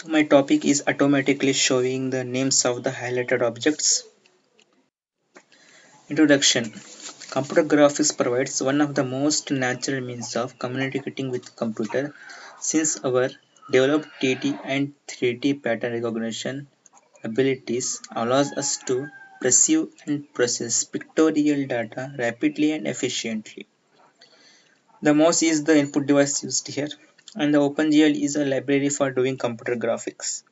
My topic is automatically showing the names of the highlighted objects. Introduction. Computer graphics provides one of the most natural means of communicating with computer since our developed 2D and 3D pattern recognition abilities allows us to perceive and process pictorial data rapidly and efficiently. The mouse is the input device used here, and the OpenGL is a library for doing computer graphics.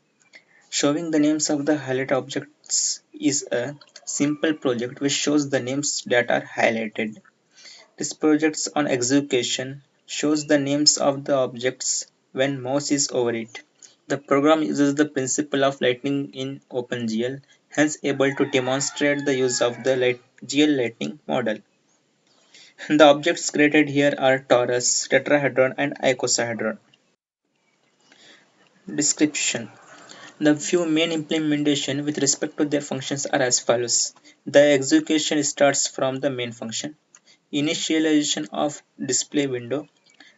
Showing the names of the highlighted objects is a simple project which shows the names that are highlighted. This project on execution shows the names of the objects when mouse is over it. The program uses the principle of lightning in OpenGL, hence able to demonstrate the use of the GL Lightning model. The objects created here are torus, tetrahedron, and icosahedron. Description. The few main implementation with respect to their functions are as follows. The execution starts from the main function. Initialization of display window.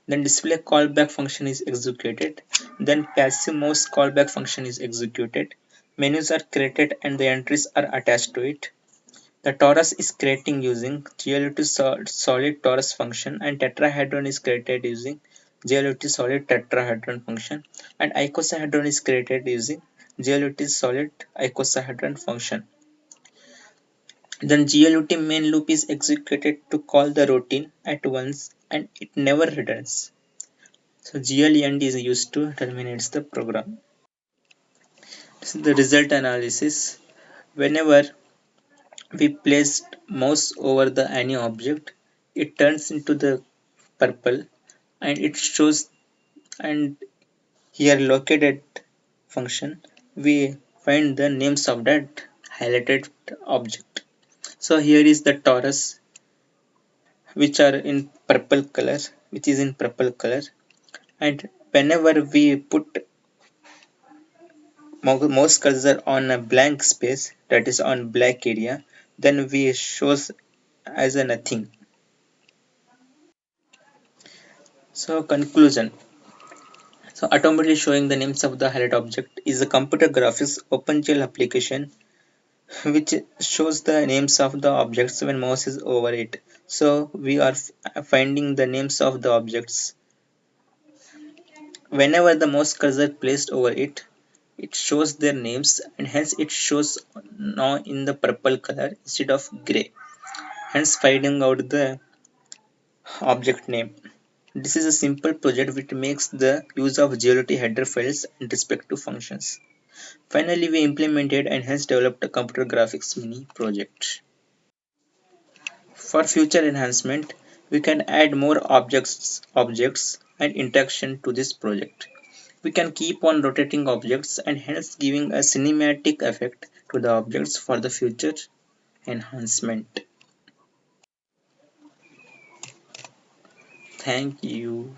Then display callback function is executed. Then passive mouse callback function is executed. Menus are created and the entries are attached to it. The torus is creating using GLUT solid torus function and tetrahedron is created using GLUT solid tetrahedron function and icosahedron is created using GLUT solid icosahedron function. Then GLUT main loop is executed to call the routine at once and it never returns. So GLEND is used to terminate the program. This is the result analysis. Whenever we placed mouse over the any object, it turns into the purple and it shows, and here located function we find the names of that highlighted object. So here is the torus which are in purple color, which is in purple color, and whenever we put mouse cursor on a blank space, that is on black area, then we shows as a nothing. So conclusion. So automatically showing the names of the highlight object is a computer graphics OpenGL application which shows the names of the objects when mouse is over it. So we are finding the names of the objects. Whenever the mouse cursor placed over it, it shows their names and hence it shows now in the purple color instead of gray, hence finding out the object name. This is a simple project which makes the use of GLOT header files and respective functions. Finally, we implemented and hence developed a computer graphics mini project. For future enhancement, we can add more objects and interaction to this project. We can keep on rotating objects and hence giving a cinematic effect to the objects for the future enhancement. Thank you.